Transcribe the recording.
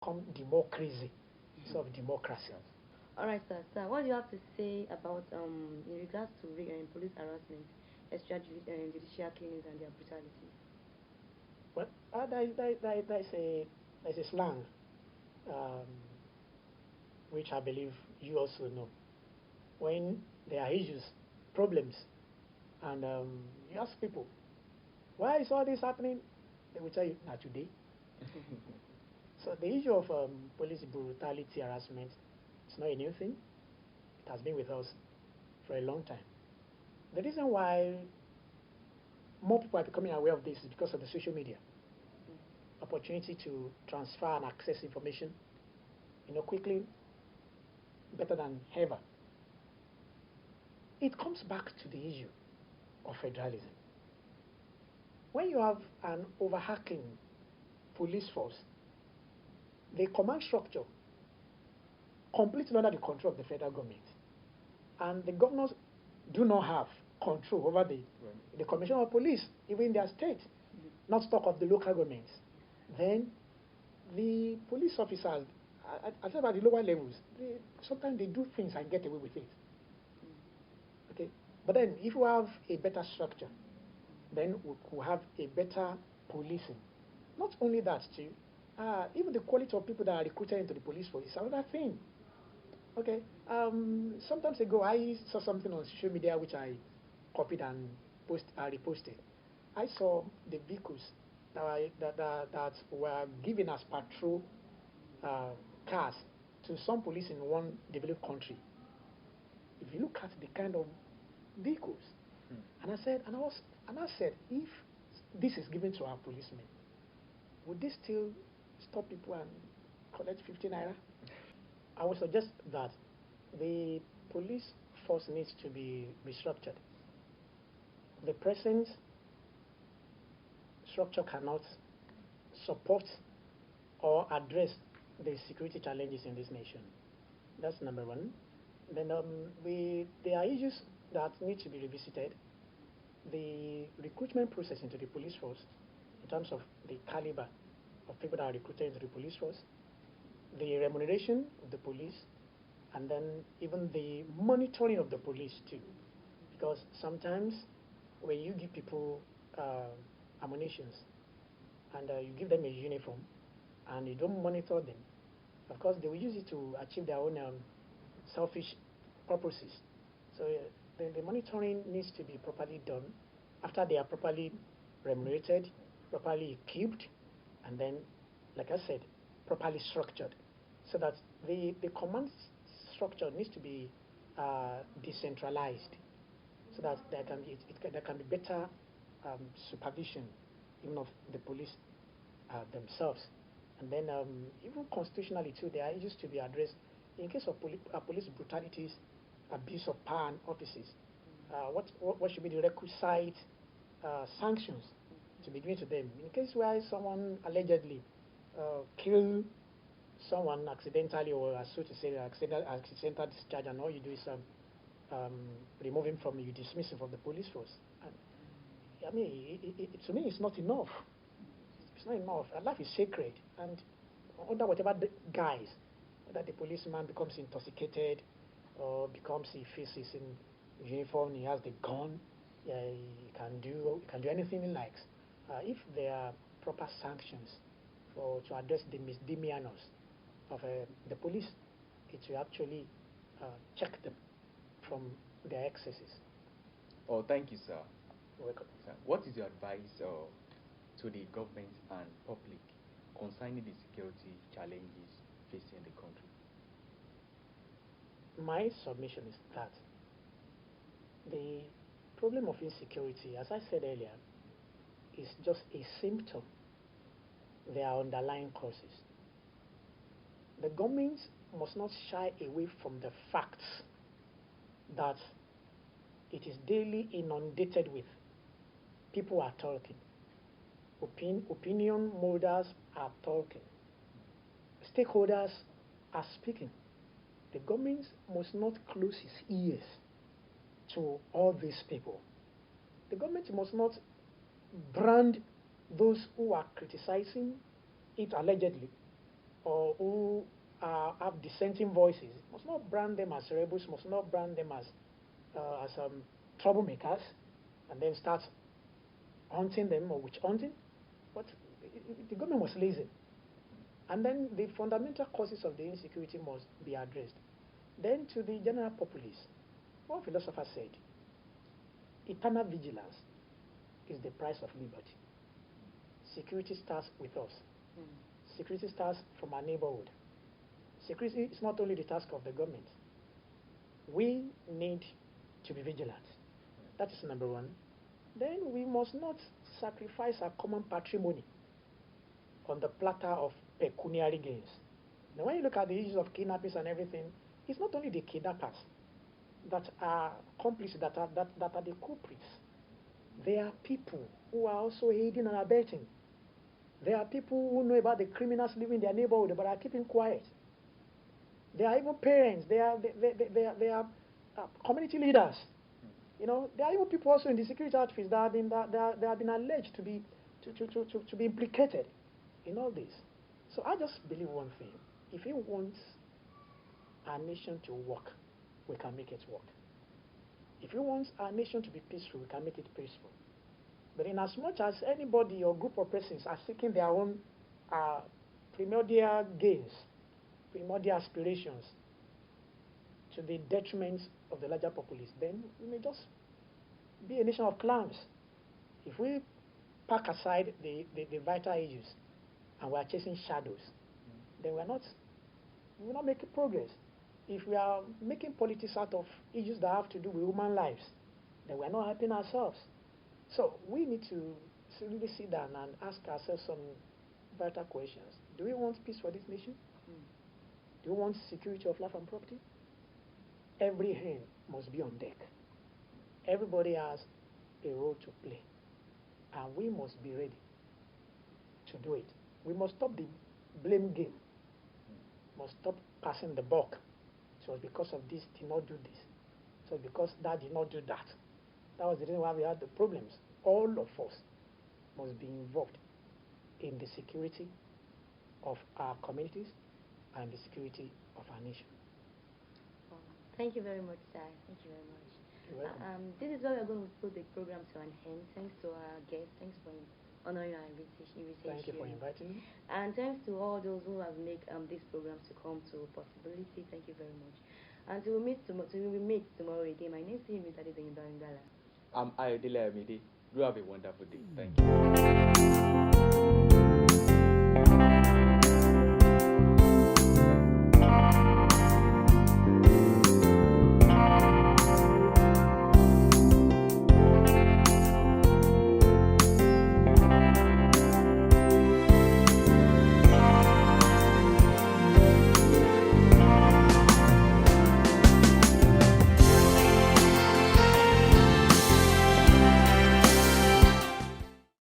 become democracy instead of democracy. All right, sir. Sir, what do you have to say about in regards to police harassment, extrajudicial killings, and their brutalities? Well, there's a slang um, which I believe you also know. When there are issues, problems, and you ask people, why is all this happening? They will tell you, not today. So the issue of police brutality, harassment, it's not a new thing. It has been with us for a long time. The reason why more people are becoming aware of this is because of the social media. Opportunity to transfer and access information, quickly, better than ever. It comes back to the issue of federalism. When you have an overhacking police force, the command structure completely under the control of the federal government, and the governors do not have control over the commissioner of police, even in their state, not talk of the local governments. Then the police officers, as at the lower levels, sometimes they do things and get away with it. Okay, but then if we have a better structure, then we could have a better policing. Not only that, too, even the quality of people that are recruited into the police force is another thing. Okay, sometimes ago I saw something on social media which I copied and reposted. I saw the vehicles that were given as patrol uh, cars to some police in one developed country. If you look at the kind of vehicles, and I said, if this is given to our policemen, would they still stop people and collect 50 naira? I would suggest that the police force needs to be restructured. The present structure cannot support or address the security challenges in this nation. That's number one. Then there are issues that need to be revisited. The recruitment process into the police force, in terms of the caliber of people that are recruited into the police force, the remuneration of the police, and then even the monitoring of the police too. Because sometimes when you give people ammunitions and you give them a uniform and you don't monitor them, of course they will use it to achieve their own selfish purposes. So the monitoring needs to be properly done after they are properly remunerated, properly equipped, and then, like I said, properly structured, so that the command structure needs to be decentralized, so that there can be better supervision even of the police themselves. And then even constitutionally too, there are issues to be addressed in case of police brutalities, abuse of power and offices. What should be the requisite sanctions to be given to them in case where someone allegedly kill someone accidentally, or as so to say accidental discharge, and all you do is um, remove him from you dismiss him from the police force. And, I mean, to me, it's not enough. It's not enough. Life is sacred, and under whatever the guise, whether the policeman becomes intoxicated or becomes he faces in uniform, he has the gun, he can do anything he likes. If there are proper sanctions for to address the misdemeanors of the police, it will actually check them from their excesses. Oh, thank you, sir. Welcome. Sir, what is your advice to the government and public concerning the security challenges facing the country? My submission is that the problem of insecurity, as I said earlier, is just a symptom. There are underlying causes. The government must not shy away from the facts that it is daily inundated with. People are talking. Opinion holders are talking. Stakeholders are speaking. The government must not close its ears to all these people. The government must not brand those who are criticizing it allegedly or who have dissenting voices, must not brand them as rebels, must not brand them as troublemakers, and then start hunting them or witch hunting. But the government was lazy. And then the fundamental causes of the insecurity must be addressed. Then to the general populace, one philosopher said, eternal vigilance is the price of liberty. Security starts with us. Security starts from our neighborhood. Security is not only the task of the government. We need to be vigilant. That is number one. Then we must not sacrifice our common patrimony on the platter of pecuniary gains. Now, when you look at the issues of kidnappings and everything, it's not only the kidnappers that are accomplices, that are the culprits. There are people who are also aiding and abetting. There are people who know about the criminals living in their neighborhood but are keeping quiet. There are even parents. There are community leaders. You know, there are even people also in the security outfits that have been alleged to be implicated in all this. So I just believe one thing: if we want our nation to work, we can make it work. If we want our nation to be peaceful, we can make it peaceful. But in as much as anybody or group of persons are seeking their own primordial gains, primordial aspirations, to the detriment of the larger populace, then we may just be a nation of clowns. If we pack aside the vital issues and we are chasing shadows, then we will not make progress. If we are making politics out of issues that have to do with human lives, then we are not helping ourselves. So we need to really sit down and ask ourselves some vital questions. Do we want peace for this nation? Do we want security of life and property? Every hand must be on deck. Everybody has a role to play, and we must be ready to do it. We must stop the blame game. We must stop passing the buck. It was because of this, did not do this. So because that did not do that. That was the reason why we had the problems. All of us must be involved in the security of our communities and the security of our nation. Well, thank you very much, sir. Thank you very much. You're welcome. This is where we're going to put the program to an end. Thanks to our guests. Thanks for honoring our invitation. Thank you for inviting me. And thanks to all those who have made these programs to come to possibility. Thank you very much. Until we meet tomorrow again. My name is Mr. I'm Ayodele Amide. Do have a wonderful day. Thank you.